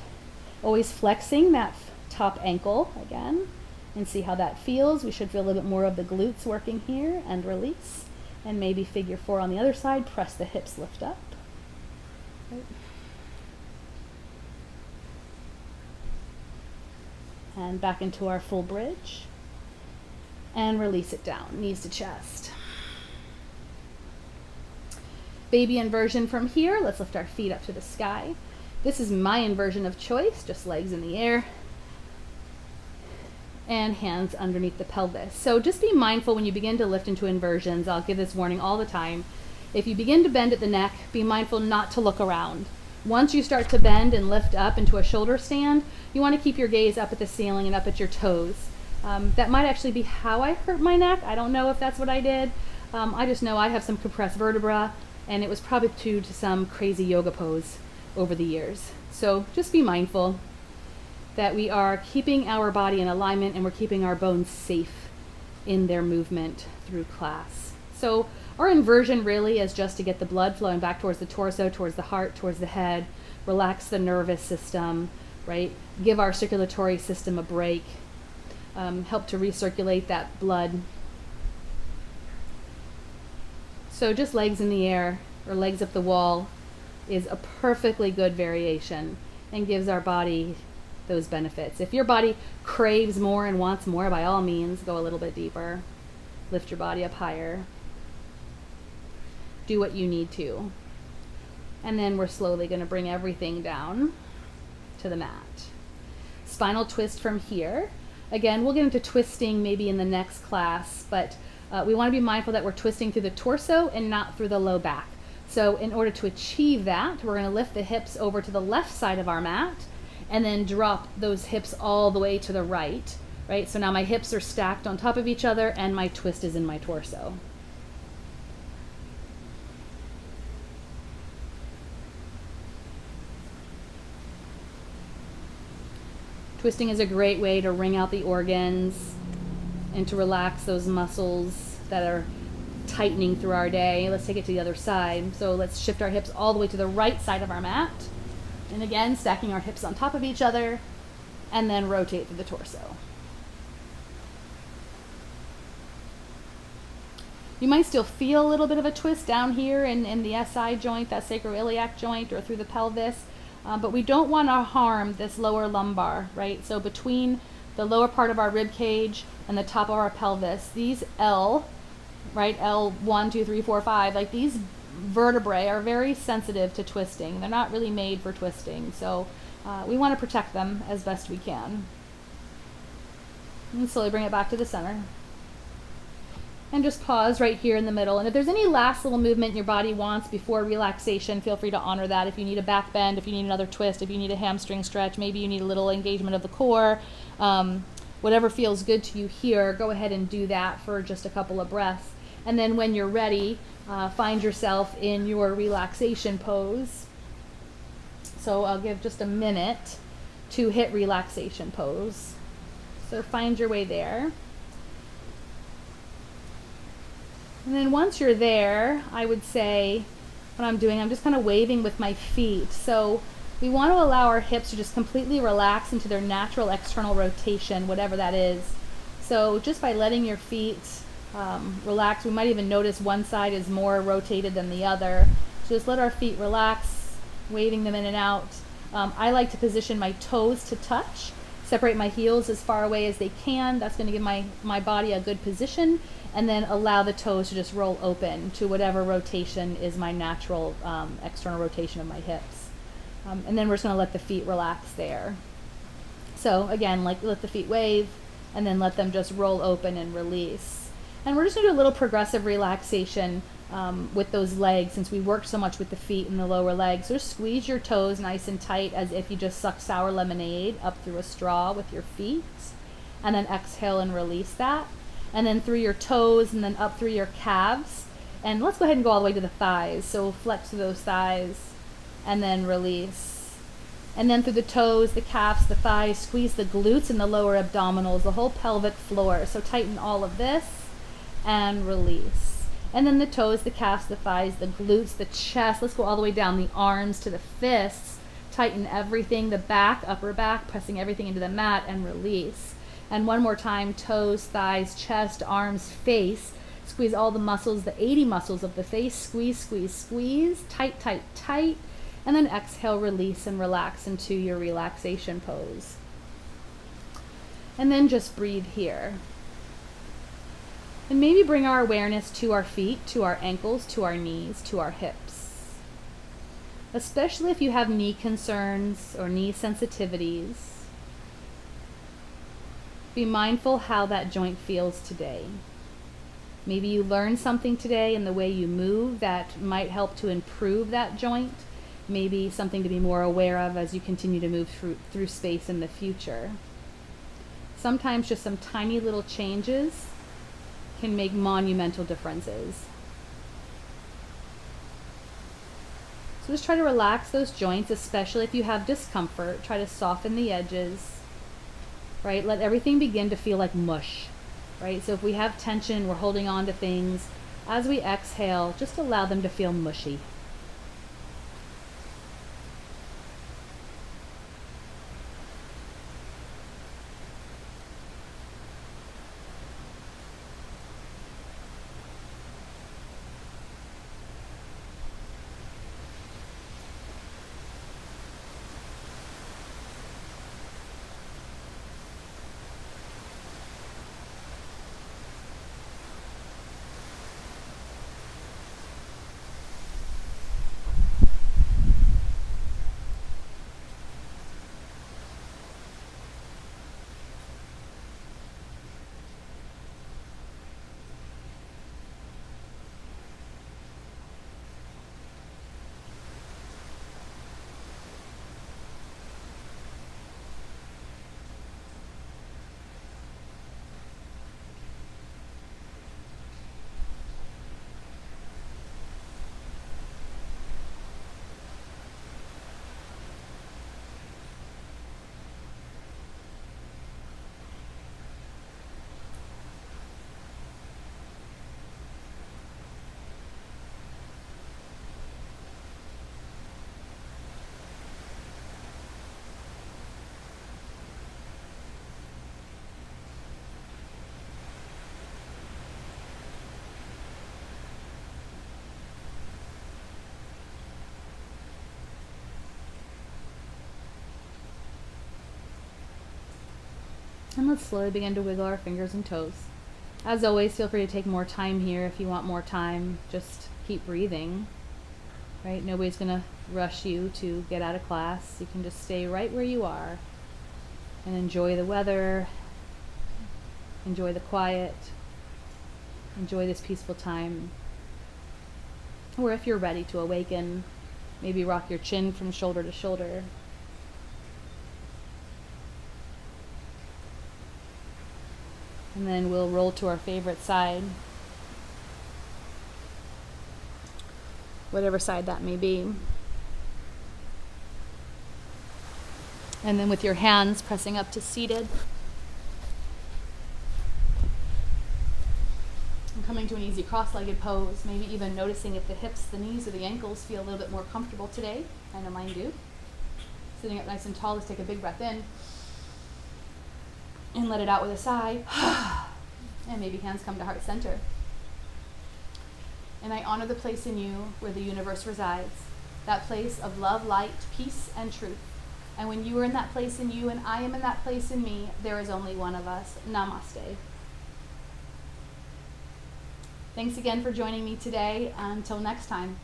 Always flexing that top ankle again and see how that feels. We should feel a little bit more of the glutes working here and release. And maybe figure 4 on the other side, press the hips, lift up. Right. And back into our full bridge. And release it down, knees to chest. Baby inversion from here. Let's lift our feet up to the sky. This is my inversion of choice, just legs in the air and hands underneath the pelvis. So just be mindful when you begin to lift into inversions. I'll give this warning all the time. If you begin to bend at the neck, be mindful not to look around. Once you start to bend and lift up into a shoulder stand, you want to keep your gaze up at the ceiling and up at your toes. That might actually be how I hurt my neck. I don't know if that's what I did. I just know I have some compressed vertebra, and it was probably due to some crazy yoga pose over the years. So just be mindful that we are keeping our body in alignment and we're keeping our bones safe in their movement through class. So our inversion really is just to get the blood flowing back towards the torso, towards the heart, towards the head, relax the nervous system, right? Give our circulatory system a break, help to recirculate that blood. So just legs in the air or legs up the wall is a perfectly good variation and gives our body those benefits. If your body craves more and wants more, by all means, go a little bit deeper. Lift your body up higher. Do what you need to. And then we're slowly going to bring everything down to the mat. Spinal twist from here. Again, we'll get into twisting maybe in the next class, but we want to be mindful that we're twisting through the torso and not through the low back. So in order to achieve that, we're going to lift the hips over to the left side of our mat and then drop those hips all the way to the right, right? So now my hips are stacked on top of each other and my twist is in my torso. Twisting is a great way to wring out the organs and to relax those muscles that are tightening through our day. Let's take it to the other side. So let's shift our hips all the way to the right side of our mat. And again, stacking our hips on top of each other and then rotate through the torso. You might still feel a little bit of a twist down here in the SI joint, that sacroiliac joint, or through the pelvis. But we don't want to harm this lower lumbar, right? So between the lower part of our rib cage and the top of our pelvis, these L, right, L1, 2, 3, 4, 5, like these vertebrae are very sensitive to twisting. They're not really made for twisting. So we want to protect them as best we can. And slowly bring it back to the center. And just pause right here in the middle. And if there's any last little movement your body wants before relaxation, feel free to honor that. If you need a back bend, if you need another twist, if you need a hamstring stretch, maybe you need a little engagement of the core, whatever feels good to you here, go ahead and do that for just a couple of breaths. And then when you're ready, find yourself in your relaxation pose. So I'll give just a minute to hit relaxation pose. So find your way there. And then once you're there, I would say what I'm doing, I'm just kind of waving with my feet. So we want to allow our hips to just completely relax into their natural external rotation, whatever that is. So just by letting your feet relax, we might even notice one side is more rotated than the other. So just let our feet relax, waving them in and out. I like to position my toes to touch, separate my heels as far away as they can. That's going to give my body a good position, and then allow the toes to just roll open to whatever rotation is my natural external rotation of my hips. And then we're just going to let the feet relax there. So again, like let the feet wave, and then let them just roll open and release. And we're just going to do a little progressive relaxation with those legs, since we work so much with the feet and the lower legs. So just squeeze your toes nice and tight as if you just suck sour lemonade up through a straw with your feet, and then exhale and release that. And then through your toes, and then up through your calves. And let's go ahead and go all the way to the thighs. So flex through those thighs, and then release. And then through the toes, the calves, the thighs, squeeze the glutes and the lower abdominals, the whole pelvic floor. So tighten all of this and release. And then the toes, the calves, the thighs, the glutes, the chest. Let's go all the way down the arms to the fists. Tighten everything, the back, upper back, pressing everything into the mat, and release. And one more time, toes, thighs, chest, arms, face. Squeeze all the muscles, the 80 muscles of the face. Squeeze, squeeze, squeeze. Tight, tight, tight. And then exhale, release, and relax into your relaxation pose. And then just breathe here. And maybe bring our awareness to our feet, to our ankles, to our knees, to our hips. Especially if you have knee concerns or knee sensitivities. Be mindful how that joint feels today. Maybe you learned something today in the way you move that might help to improve that joint. Maybe something to be more aware of as you continue to move through space in the future. Sometimes just some tiny little changes can make monumental differences. So just try to relax those joints, especially if you have discomfort. Try to soften the edges, right? Let everything begin to feel like mush, right? So if we have tension, we're holding on to things, as we exhale, just allow them to feel mushy. And let's slowly begin to wiggle our fingers and toes. As always, feel free to take more time here if you want more time. Just keep breathing, right? Nobody's going to rush you to get out of class. You can just stay right where you are and enjoy the weather, enjoy the quiet, enjoy this peaceful time. Or if you're ready to awaken, maybe rock your chin from shoulder to shoulder. And then we'll roll to our favorite side, whatever side that may be. And then with your hands pressing up to seated, and coming to an easy cross-legged pose, maybe even noticing if the hips, the knees, or the ankles feel a little bit more comfortable today. I know mine do. Sitting up nice and tall, let's take a big breath in. And let it out with a sigh. And maybe hands come to heart center. And I honor the place in you where the universe resides. That place of love, light, peace, and truth. And when you are in that place in you and I am in that place in me, there is only one of us. Namaste. Thanks again for joining me today. Until next time.